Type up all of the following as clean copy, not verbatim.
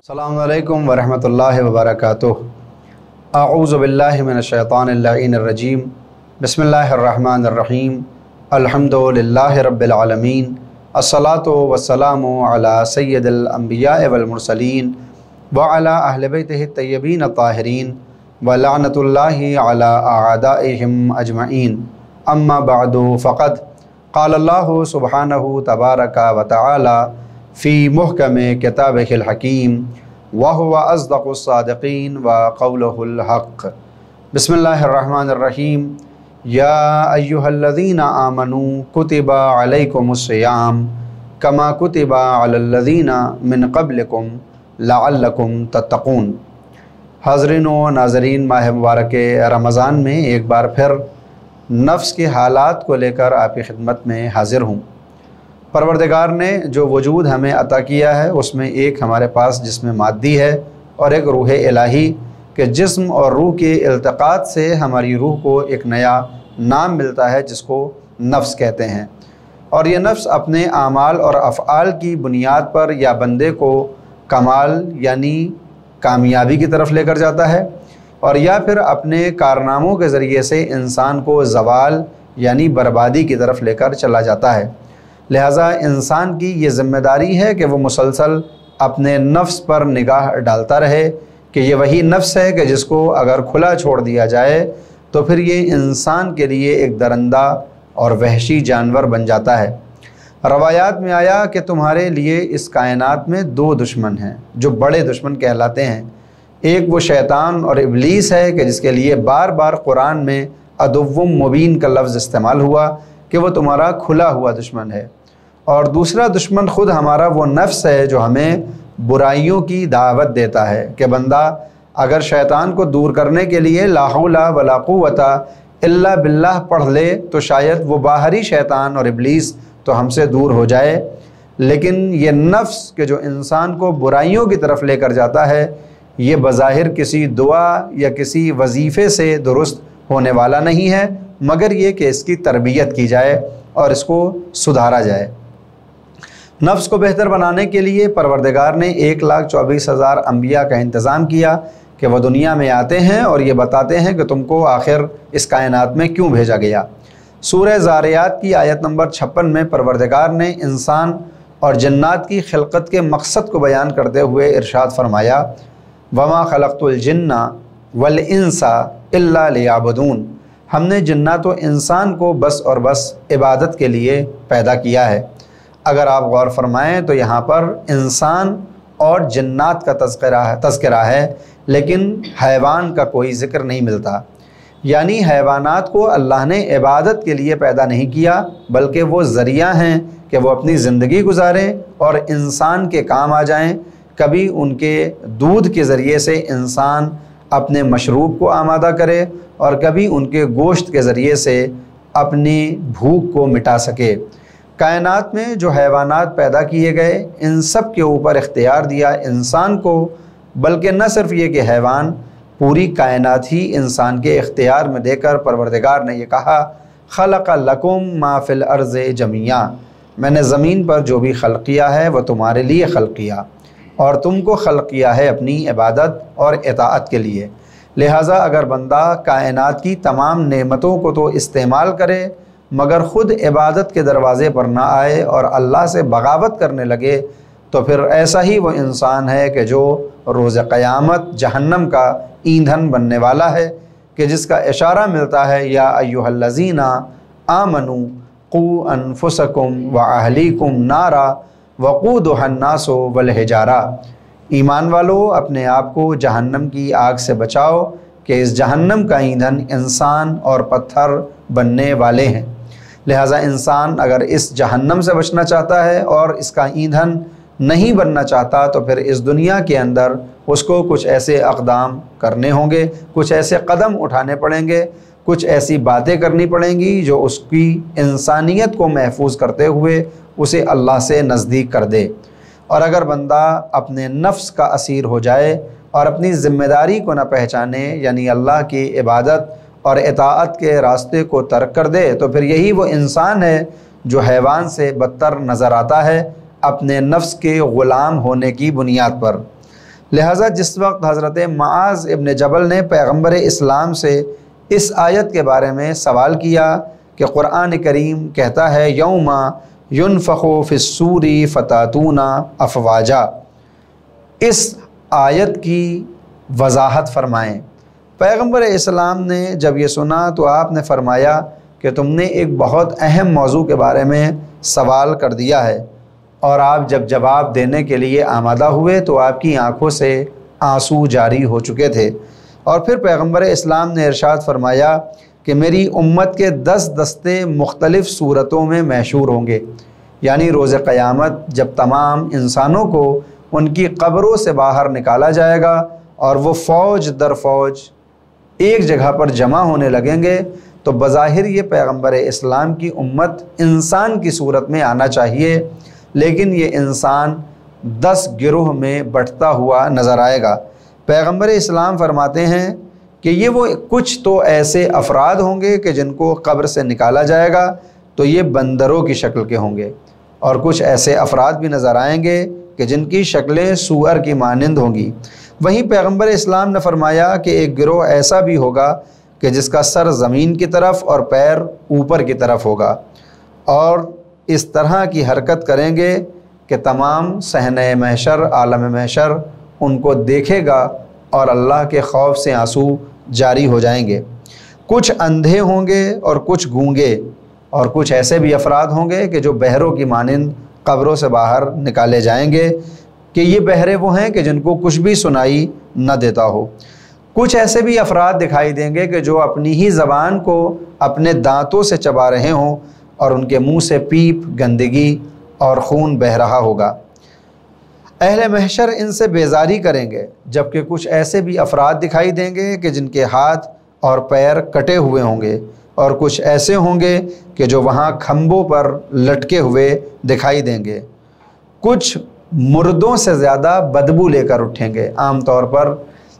अस्सलामु अलैकुम वरहमतुल्लाहि वबरकातुह। अऊज़ु बिल्लाहि मिनश्शैतानिर्रजीम। बिस्मिल्लाहिर्रहमानिर्रहीम। अल्हम्दुलिल्लाहि रब्बिल आलमीन। अस्सलातु वस्सलामु अला सय्यिदिल अंबिया वल मुरसलीन व अला अहलि बैतिहि तय्यबीन अत्ताहिरीन व लअनतुल्लाहि अला अअदाइहिम अजमईन। अम्मा बअदु फ़क़द क़ालल्लाहु सुब्हानहु तबारक व तआला फ़ी मुहकमे किताबिहिल हकीम व हुवा अस्दक़ुस सादिक़ीन व क़ौलुहुल हक़। बिस्मिल्लाहिर्रहमानिर्रहीम। या अय्युहल्लज़ीना आमनू कुतिबा अलैकुमुस्सियाम कमा कुतिबा अलल्लज़ीना मिन क़ब्लिकुम लअल्लकुम तत्तक़ून। हाज़रीन व नाज़रीन, माह मुबारक रमज़ान में एक बार फिर नफ्स के हालात को लेकर आपकी खिदमत में हाज़िर हूँ। परवरदिगार ने जो वजूद हमें अता किया है उसमें एक हमारे पास जिस्म मादी है और एक रूह इलाही के जिस्म और रूह के इल्तिक़ात से हमारी रूह को एक नया नाम मिलता है जिसको नफ्स कहते हैं। और ये नफ्स अपने आमाल और अफ़आल की बुनियाद पर या बंदे को कमाल यानी कामयाबी की तरफ लेकर जाता है और या फिर अपने कारनामों के ज़रिए से इंसान को ज़वाल यानी बर्बादी की तरफ लेकर चला जाता है। लिहाजा इंसान की ये ज़िम्मेदारी है कि वो मुसलसल अपने नफ्स पर निगाह डालता रहे कि ये वही नफ्स है कि जिसको अगर खुला छोड़ दिया जाए तो फिर ये इंसान के लिए एक दरिंदा और वहशी जानवर बन जाता है। रवायात में आया कि तुम्हारे लिए इस कायनात में दो दुश्मन हैं जो बड़े दुश्मन कहलाते हैं। एक वो शैतान और इब्लीस है कि जिसके लिए बार बार कुरान में अदुव्वुम मुबीन का लफ्ज़ इस्तेमाल हुआ कि वो तुम्हारा खुला हुआ दुश्मन है। और दूसरा दुश्मन ख़ुद हमारा वो नफ्स है जो हमें बुराइयों की दावत देता है कि बंदा अगर शैतान को दूर करने के लिए ला हौला वला कुव्वता इल्ला बिल्लाह पढ़ ले तो शायद वो बाहरी शैतान और इब्लीस तो हमसे दूर हो जाए। लेकिन ये नफ्स के जो इंसान को बुराइयों की तरफ लेकर जाता है ये बज़ाहिर किसी दुआ या किसी वजीफ़े से दुरुस्त होने वाला नहीं है, मगर ये कि इसकी तरबियत की जाए और इसको सुधारा जाए। नफ्स को बेहतर बनाने के लिए परवरदिगार ने 1,24,000 अंबिया का इंतज़ाम किया कि वह दुनिया में आते हैं और ये बताते हैं कि तुमको आखिर इस कायनात में क्यों भेजा गया। सूरह ज़ारियात की आयत नंबर 56 में परवरदिगार ने इंसान और जन्नात की खिलकत के मकसद को बयान करते हुए इरशाद फरमाया, वमा खलक़तुल जिन्ना वल इंसा इल्ला लियाबुदून। हमने जन्नात व इंसान को बस और बस इबादत के लिए पैदा किया है। अगर आप गौर फरमाएँ तो यहाँ पर इंसान और जन्नात का तज़किरा है लेकिन हैवान का कोई ज़िक्र नहीं मिलता। यानी हैवानात को अल्लाह ने इबादत के लिए पैदा नहीं किया बल्कि वो ज़रिया हैं कि वो अपनी ज़िंदगी गुजारें और इंसान के काम आ जाएं। कभी उनके दूध के ज़रिए से इंसान अपने मशरूब को आमादा करे और कभी उनके गोश्त के ज़रिए से अपनी भूख को मिटा सके। कायनात में जो हैवानात पैदा किए गए इन सब के ऊपर इख्तियार दिया इंसान को, बल्कि न सिर्फ ये कि हैवान, पूरी कायनात ही इंसान के इख्तियार में देकर परवरदिगार ने ये कहा, खलक़ लकुम मा फिल अर्ज़ जमिया। मैंने ज़मीन पर जो भी खल्क़ किया है वह तुम्हारे लिए खल्क़ किया और तुमको खल्क़ किया है अपनी इबादत और इताअत के लिए। लिहाजा अगर बंदा कायनात की तमाम नेमतों को तो इस्तेमाल करे मगर ख़ुद इबादत के दरवाज़े पर ना आए और अल्लाह से बगावत करने लगे तो फिर ऐसा ही वो इंसान है कि जो रोज़ क़यामत जहन्नम का ईंधन बनने वाला है, कि जिसका इशारा मिलता है, या अय्युहल्लज़ीना आमनू क़ू अनफुसकुम व अहलीकुम नारा वक़ूदुहन्नासु वल हिजारा। ईमान वालो, अपने आप को जहन्नम की आग से बचाओ कि इस जहन्नम का ईंधन इंसान और पत्थर बनने वाले हैं। लिहाजा इंसान अगर इस जहन्नम से बचना चाहता है और इसका ईंधन नहीं बनना चाहता तो फिर इस दुनिया के अंदर उसको कुछ ऐसे अक़दाम करने होंगे, कुछ ऐसे कदम उठाने पड़ेंगे, कुछ ऐसी बातें करनी पड़ेंगी जो उसकी इंसानियत को महफूज करते हुए उसे अल्लाह से नज़दीक कर दे। और अगर बंदा अपने नफ्स का असीर हो जाए और अपनी ज़िम्मेदारी को न पहचाने यानी अल्लाह की इबादत और इताअत के रास्ते को तर्क कर दे तो फिर यही वो इंसान है जो हैवान से बदतर नज़र आता है अपने नफ्स के ग़ुलाम होने की बुनियाद पर। لہٰذا جس وقت حضرت معاذ ابن جبل نے پیغمبر اسلام سے اس آیت کے بارے میں سوال کیا کہ قرآن کریم کہتا ہے یوم ينفخ فی الصور فتاتون افواجا، اس آیت کی وضاحت فرمائیں۔ پیغمبر اسلام نے جب یہ سنا تو آپ نے فرمایا کہ تم نے ایک بہت اہم موضوع کے بارے میں سوال کر دیا ہے، اور آپ جب جواب دینے کے لیے آمادہ ہوئے تو آپ کی آنکھوں سے آنسو جاری ہو چکے تھے۔ اور پھر پیغمبر اسلام نے ارشاد فرمایا کہ میری امت کے 10 دستے مختلف صورتوں میں محشور ہوں گے، یعنی روز قیامت جب تمام انسانوں کو ان کی قبروں سے باہر نکالا جائے گا اور وہ فوج در فوج ایک جگہ پر جمع ہونے لگیں گے، تو بظاہر یہ پیغمبر اسلام کی امت انسان کی صورت میں آنا چاہیے، لیکن یہ انسان 10 گروہ میں بٹتا ہوا نظر آئے گا۔ پیغمبر اسلام فرماتے ہیں کہ یہ وہ کچھ تو ایسے افراد ہوں گے کہ جن کو قبر سے نکالا جائے گا تو یہ بندروں کی شکل کے ہوں گے، اور کچھ ایسے افراد بھی نظر آئیں گے کہ جن کی شکلیں سور کی مانند ہوں گی۔ وہیں پیغمبر اسلام نے فرمایا کہ ایک گروہ ایسا بھی ہوگا کہ جس کا سر زمین کی طرف اور پیر اوپر کی طرف ہوگا، اور اس طرح کی حرکت کریں گے کہ تمام صحنۂ محشر، عالم محشر ان کو دیکھے گا اور اللہ کے خوف سے آنسو جاری ہو جائیں گے۔ کچھ اندھے ہوں گے اور کچھ گونگے، اور کچھ ایسے بھی افراد ہوں گے کہ جو بہروں کی مانند قبروں سے باہر نکالے جائیں گے، کہ یہ بہرے وہ ہیں کہ جن کو کچھ بھی سنائی نہ دیتا ہو۔ کچھ ایسے بھی افراد دکھائی دیں گے کہ جو اپنی ہی زبان کو اپنے دانتوں سے چبا رہے ہوں اور ان کے منہ سے پیپ، گندگی اور خون بہہ رہا ہوگا۔ اہل محشر ان سے بیزاری کریں گے، جبکہ کچھ ایسے بھی افراد دکھائی دیں گے کہ جن کے ہاتھ اور پیر کٹے ہوئے ہوں گے، اور کچھ ایسے ہوں گے کہ جو وہاں کھمبوں پر لٹکے ہوئے دکھائی دیں گے۔ کچھ مردوں سے زیادہ بدبو لے کر اٹھیں گے۔ عام طور پر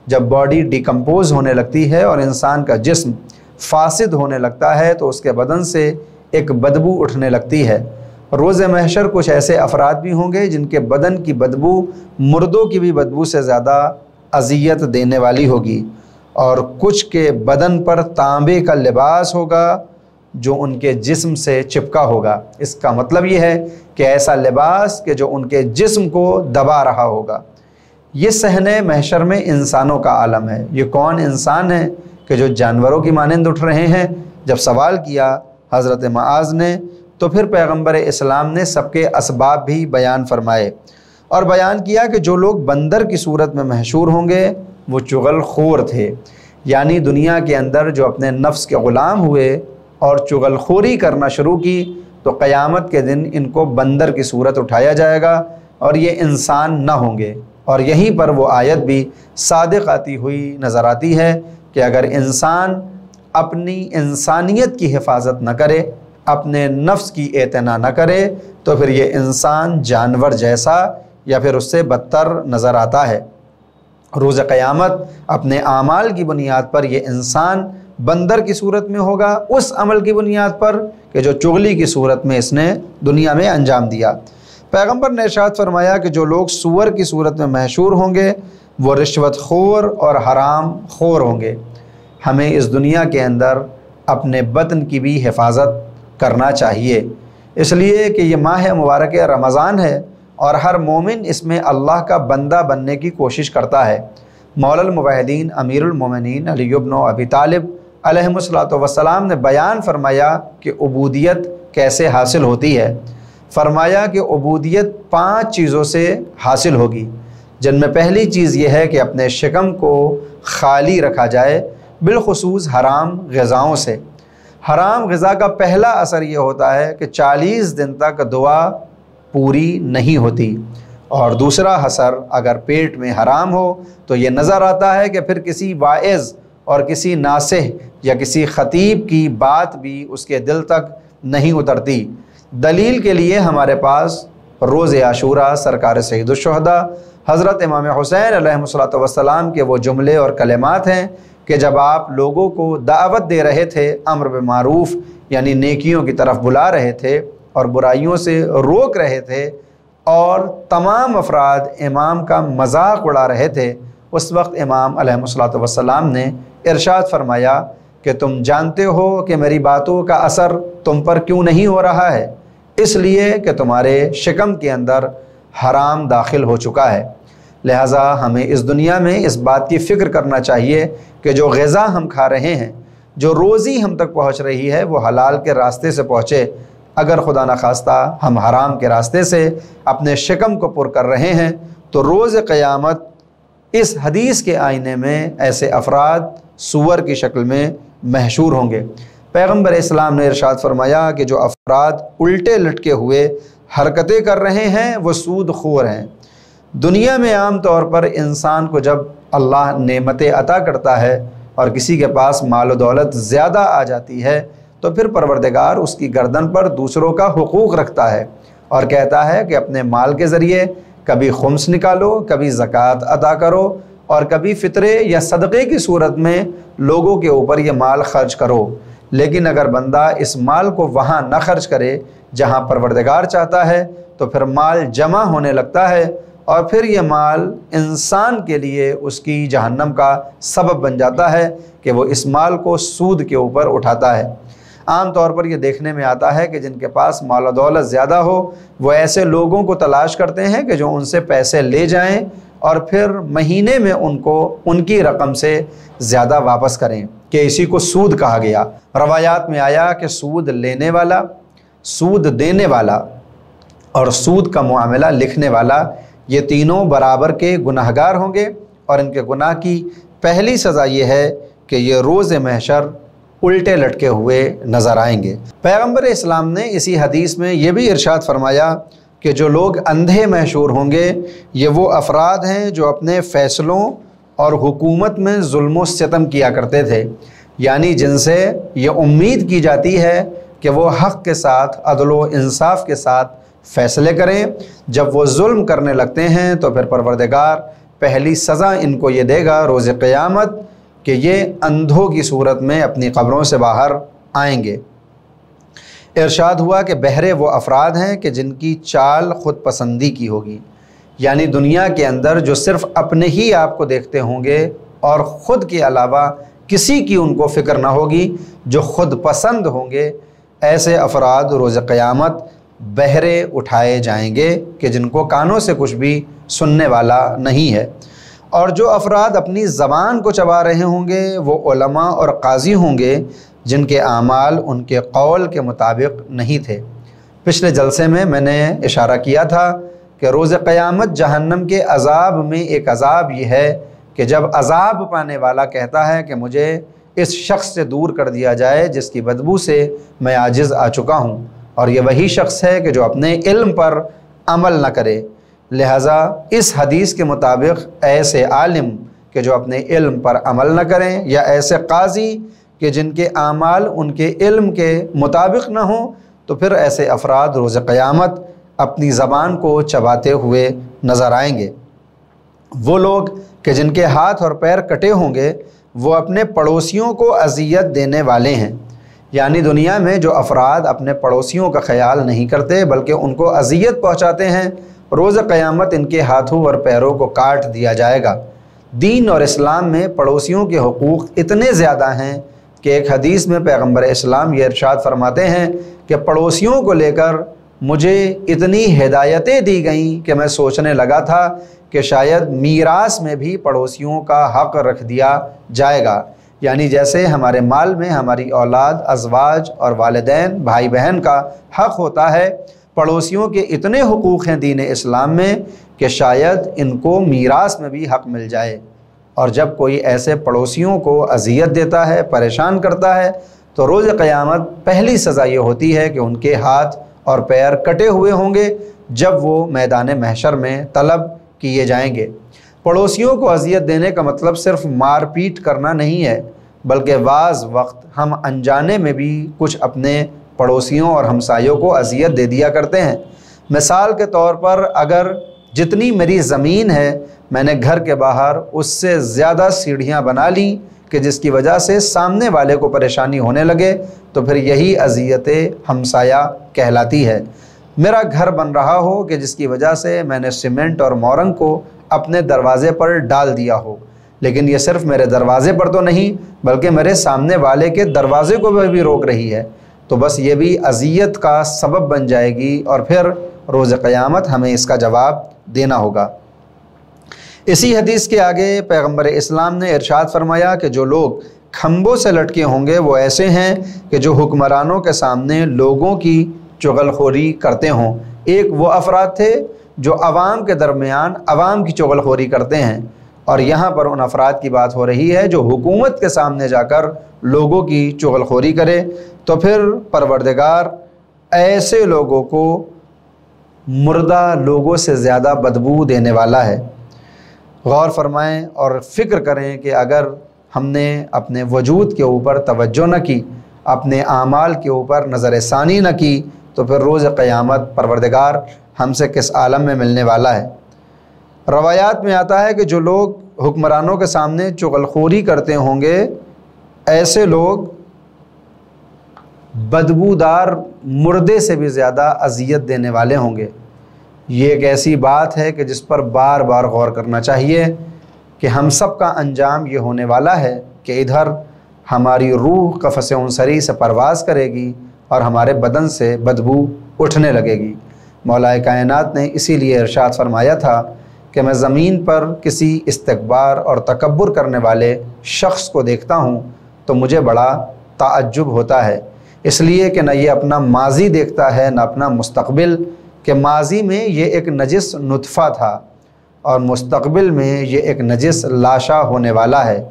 جب باڈی ڈیکمپوز ہونے لگتی ہے اور انسان کا جسم فاسد ہونے لگتا ہے تو اس کے بدن سے ایک بدبو اٹھنے لگتی ہے۔ روز محشر کچھ ایسے افراد بھی ہوں گے جن کے بدن کی بدبو مردوں کی بھی بدبو سے زیادہ اذیت دینے والی ہوگی، اور کچھ کے بدن پر تانبے کا لباس ہوگا جو ان کے جسم سے چپکا ہوگا۔ اس کا مطلب یہ ہے کہ ایسا لباس کہ جو ان کے جسم کو دبا رہا ہوگا۔ یہ صحنہ محشر میں انسانوں کا عالم ہے۔ یہ کون انسان ہے کہ جو جانوروں کی مانند اٹھ رہے ہیں؟ جب سوال کیا حضرت معاذ نے تو پھر پیغمبر اسلام نے سب کے اسباب بھی بیان فرمائے، اور بیان کیا کہ جو لوگ بندر کی صورت میں محشور ہوں گے وہ چغل خور تھے، یعنی دنیا کے اندر جو اپنے نفس کے غلام ہوئے اور چغل خوری کرنا شروع کی تو قیامت کے دن ان کو بندر کی صورت اٹھایا جائے گا اور یہ انسان نہ ہوں گے۔ اور یہیں پر وہ آیت بھی صادق آتی ہوئی نظر آتی ہے کہ اگر انسان اپنی انسانیت کی حفاظت نہ کرے، اپنے نفس کی اعتنا نہ کرے، تو پھر یہ انسان جانور جیسا یا پھر اس سے بدتر نظر آتا ہے۔ روز قیامت اپنے اعمال کی بنیاد پر یہ انسان بندر کی صورت میں ہوگا، اس عمل کی بنیاد پر کہ جو چغلی کی صورت میں اس نے دنیا میں انجام دیا۔ پیغمبر نے ارشاد فرمایا کہ جو لوگ سور کی صورت میں محشور ہوں گے وہ رشوت خور اور حرام خور ہوں گے۔ ہمیں اس دنیا کے اندر اپنے بدن کی بھی حفاظت کرنا چاہیے، اس لیے کہ یہ ماہ مبارک رمضان ہے اور ہر مومن اس میں اللہ کا بندہ بننے کی کوشش کرتا ہے۔ مولا الموحدین امیر المومنین علی بن ابی طالب علیہ الصلوۃ والسلام نے بیان فرمایا کہ عبودیت کیسے حاصل ہوتی ہے۔ فرمایا کہ عبودیت 5 چیزوں سے حاصل ہوگی، جن میں پہلی چیز یہ ہے کہ اپنے شکم کو خالی رکھا جائے، بالخصوص حرام غذاؤں سے۔ حرام غذا کا پہلا اثر یہ ہوتا ہے کہ 40 دن تک دعا پوری نہیں ہوتی، اور دوسرا اثر اگر پیٹ میں حرام ہو تو یہ نظر آتا ہے کہ پھر کسی واعظ اور کسی ناصح یا کسی خطیب کی بات بھی اس کے دل تک نہیں اترتی۔ دلیل کے لیے ہمارے پاس روز عاشوراء سرکار سید الشہداء حضرت امام حسین علیہ الصلوۃ والسلام کے وہ جملے اور کلمات ہیں کہ جب آپ لوگوں کو دعوت دے رہے تھے، امر بالمعروف یعنی نیکیوں کی طرف بلا رہے تھے اور برائیوں سے روک رہے تھے، اور तमाम अफराद इमाम का मजाक उड़ा रहे थे, उस वक्त इमाम अलैहिस्सलातु वस्सलाम ने इरशाद फरमाया कि तुम जानते हो कि मेरी बातों का असर तुम पर क्यों नहीं हो रहा है, इसलिए कि तुम्हारे शिकम के अंदर हराम दाखिल हो चुका है। लिहाजा हमें इस दुनिया में इस बात की फ़िक्र करना चाहिए कि जो ग़िज़ा हम खा रहे हैं, जो रोज़ी हम तक पहुँच रही है, वो हलाल के रास्ते से पहुँचे। अगर खुदा न खास्ता हम हराम के रास्ते से अपने शिकम को पुर कर रहे हैं तो रोज़ क़यामत इस हदीस के आईने में ऐसे अफराद सूअर की शक्ल में महशूर होंगे। पैगम्बर इस्लाम ने इरशाद फरमाया कि जो अफराद उल्टे लटके हुए हरकतें कर रहे हैं वो सूद खोर हैं। दुनिया में आम तौर पर इंसान को जब अल्लाह नेमतें अता करता है और किसी के पास माल और दौलत ज़्यादा आ जाती है तो फिर परवरदिगार उसकी गर्दन पर दूसरों का हुकूक रखता है और कहता है कि अपने माल के ज़रिए कभी खुम्स निकालो, कभी ज़कात अदा करो और कभी फ़ितरे या सदक़े की सूरत में लोगों के ऊपर ये माल खर्च करो। लेकिन अगर बंदा इस माल को वहाँ न खर्च करे जहाँ परवरदिगार चाहता है तो फिर माल जमा होने लगता है और फिर ये माल इंसान के लिए उसकी जहन्नम का सबब बन जाता है कि वो इस माल को सूद के ऊपर उठाता है। आम तौर पर ये देखने में आता है कि जिनके पास माल और दौलत ज़्यादा हो वो ऐसे लोगों को तलाश करते हैं कि जो उनसे पैसे ले जाएं और फिर महीने में उनको उनकी रकम से ज़्यादा वापस करें, कि इसी को सूद कहा गया। रवायात में आया कि सूद लेने वाला, सूद देने वाला और सूद का मुआमला लिखने वाला, ये तीनों बराबर के गुनाहगार होंगे और इनके गुनाह की पहली सज़ा ये है कि ये रोज़ महशर उल्टे लटके हुए नज़र आएंगे। पैगम्बर इस्लाम ने इसी हदीस में ये भी इरशाद फरमाया कि जो लोग अंधे महशूर होंगे ये वो अफराद हैं जो अपने फ़ैसलों और हुकूमत में जुल्म व सितम किया करते थे, यानी जिनसे ये उम्मीद की जाती है कि वो हक़ के साथ, अदल व इंसाफ के साथ फ़ैसले करें। जब वो जुल्म करने लगते हैं तो फिर परवरदिगार पहली सज़ा इनको ये देगा रोज़ क़यामत कि ये अंधों की सूरत में अपनी कब्रों से बाहर आएंगे। इरशाद हुआ कि बहरे वो अफराद हैं कि जिनकी चाल ख़ुद पसंदी की होगी, यानी दुनिया के अंदर जो सिर्फ़ अपने ही आप को देखते होंगे और ख़ुद के अलावा किसी की उनको फ़िक्र ना होगी, जो ख़ुद पसंद होंगे, ऐसे अफराद रोज़ क़यामत बहरे उठाए जाएंगे कि जिनको कानों से कुछ भी सुनने वाला नहीं है। और जो अफराद अपनी ज़बान को चबा रहे होंगे वो उलमा और काजी होंगे जिनके आमाल उनके कौल के मुताबिक नहीं थे। पिछले जलसे में मैंने इशारा किया था कि रोज़ क़यामत जहन्नम के अज़ाब में एक अज़ाब ये है कि जब अज़ाब पाने वाला कहता है कि मुझे इस शख्स से दूर कर दिया जाए जिसकी बदबू से मैं आजिज़ आ चुका हूँ, और ये वही शख्स है कि जो अपने इल्म पर अमल न करे। लिहाजा इस हदीस के मुताबिक ऐसे आलिम कि जो अपने इल्म पर अमल न करें, या ऐसे काजी कि जिनके आमाल उनके इल्म के मुताबिक न हो, तो फिर ऐसे अफराद रोज़ क़यामत अपनी ज़बान को चबाते हुए नज़र आएंगे। वो लोग कि जिनके हाथ और पैर कटे होंगे वो अपने पड़ोसियों को अज़ियत देने वाले हैं, यानी दुनिया में जो अफराद अपने पड़ोसियों का ख्याल नहीं करते बल्कि उनको अज़ियत पहुँचाते हैं, रोज़ क़यामत इनके हाथों और पैरों को काट दिया जाएगा। दीन और इस्लाम में पड़ोसियों के हुकूक़ इतने ज़्यादा हैं कि एक हदीस में पैगम्बर इस्लाम ये इरशाद फरमाते हैं कि पड़ोसियों को लेकर मुझे इतनी हिदायतें दी गईं कि मैं सोचने लगा था कि शायद मीरास में भी पड़ोसियों का हक़ रख दिया जाएगा, यानी जैसे हमारे माल में हमारी औलाद, अज़वाज और वालिदैन, भाई बहन का हक़ होता है, पड़ोसियों के इतने हुकूक़ हैं दीन इस्लाम में कि शायद इनको मीरास में भी हक़ मिल जाए। और जब कोई ऐसे पड़ोसियों को अज़ियत देता है, परेशान करता है, तो रोज़ क़यामत पहली सज़ा ये होती है कि उनके हाथ और पैर कटे हुए होंगे जब वो मैदान महशर में तलब किए जाएंगे। पड़ोसियों को अज़ियत देने का मतलब सिर्फ मार पीट करना नहीं है, बल्कि बाज़ वक्त हम अनजाने में भी कुछ अपने पड़ोसियों और हमसायों को अज़ियत दे दिया करते हैं। मिसाल के तौर पर अगर जितनी मेरी ज़मीन है मैंने घर के बाहर उससे ज़्यादा सीढ़ियाँ बना ली कि जिसकी वजह से सामने वाले को परेशानी होने लगे, तो फिर यही अज़ियत हमसाया कहलाती है। میرا گھر بن رہا ہو کہ جس کی وجہ سے میں نے سیمنٹ اور مورنگ کو اپنے دروازے پر ڈال دیا ہو، لیکن یہ صرف میرے دروازے پر تو نہیں بلکہ میرے سامنے والے کے دروازے کو بھی روک رہی ہے، تو بس یہ بھی اذیت کا سبب بن جائے گی اور پھر روز قیامت ہمیں اس کا جواب دینا ہوگا۔ اسی حدیث کے آگے پیغمبر اسلام نے ارشاد فرمایا کہ جو لوگ کھمبوں سے لٹکے ہوں گے وہ ایسے ہیں کہ جو حکمرانوں کے سامنے لوگوں کی چغل خوری کرتے ہوں۔ ایک وہ افراد تھے جو عوام کے درمیان عوام کی چغل خوری کرتے ہیں، اور یہاں پر ان افراد کی بات ہو رہی ہے جو حکومت کے سامنے جا کر لوگوں کی چغل خوری کرے، تو پھر پروردگار ایسے لوگوں کو مردہ لوگوں سے زیادہ بدبو دینے والا ہے۔ غور فرمائیں اور فکر کریں کہ اگر ہم نے اپنے وجود کے اوپر توجہ نہ کی، اپنے اعمال کے اوپر نظر ثانی نہ کی، تو پھر روز قیامت پروردگار ہم سے کس عالم میں ملنے والا ہے۔ روایات میں آتا ہے کہ جو لوگ حکمرانوں کے سامنے چغل خوری کرتے ہوں گے، ایسے لوگ بدبودار مردے سے بھی زیادہ اذیت دینے والے ہوں گے۔ یہ ایک ایسی بات ہے کہ جس پر بار بار غور کرنا چاہیے کہ ہم سب کا انجام یہ ہونے والا ہے کہ ادھر ہماری روح قفس عنصری سے پرواز کرے گی اور ہمارے بدن سے بدبو اٹھنے لگے گی۔ مولا کائنات نے اسی لیے ارشاد فرمایا تھا کہ میں زمین پر کسی استکبار اور تکبر کرنے والے شخص کو دیکھتا ہوں تو مجھے بڑا تعجب ہوتا ہے، اس لیے کہ نہ یہ اپنا ماضی دیکھتا ہے نہ اپنا مستقبل، کہ ماضی میں یہ ایک نجس نطفہ تھا اور مستقبل میں یہ ایک نجس لاشا ہونے والا ہے۔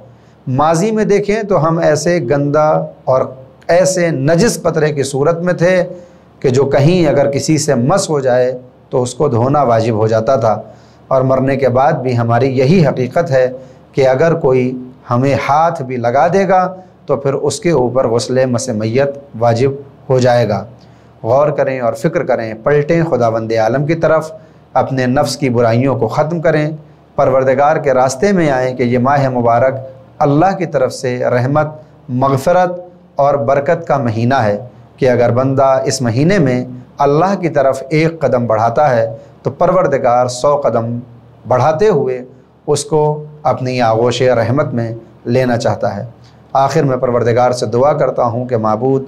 ماضی میں دیکھیں تو ہم ایسے گندہ اور ایسے نجس قطرے کی صورت میں تھے کہ جو کہیں اگر کسی سے مس ہو جائے تو اس کو دھونا واجب ہو جاتا تھا، اور مرنے کے بعد بھی ہماری یہی حقیقت ہے کہ اگر کوئی ہمیں ہاتھ بھی لگا دے گا تو پھر اس کے اوپر غسل مس میت واجب ہو جائے گا۔ غور کریں اور فکر کریں، پلٹیں خداوند عالم کی طرف، اپنے نفس کی برائیوں کو ختم کریں، پروردگار کے راستے میں آئیں کہ یہ ماہ مبارک اللہ کی طرف سے رحمت، مغفرت اور برکت کا مہینہ ہے کہ اگر بندہ اس مہینے میں اللہ کی طرف ایک قدم بڑھاتا ہے تو پروردگار 100 قدم بڑھاتے ہوئے اس کو اپنی آغوش رحمت میں لینا چاہتا ہے۔ آخر میں پروردگار سے دعا کرتا ہوں کہ معبود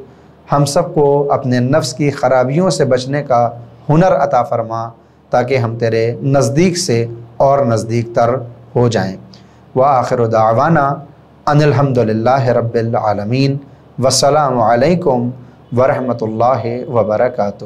ہم سب کو اپنے نفس کی خرابیوں سے بچنے کا ہنر عطا فرما تاکہ ہم تیرے نزدیک سے اور نزدیک تر ہو جائیں۔ وآخر دعوانا ان الحمد للہ رب العالمین، والسلام علیکم ورحمۃ اللہ وبرکاتہ۔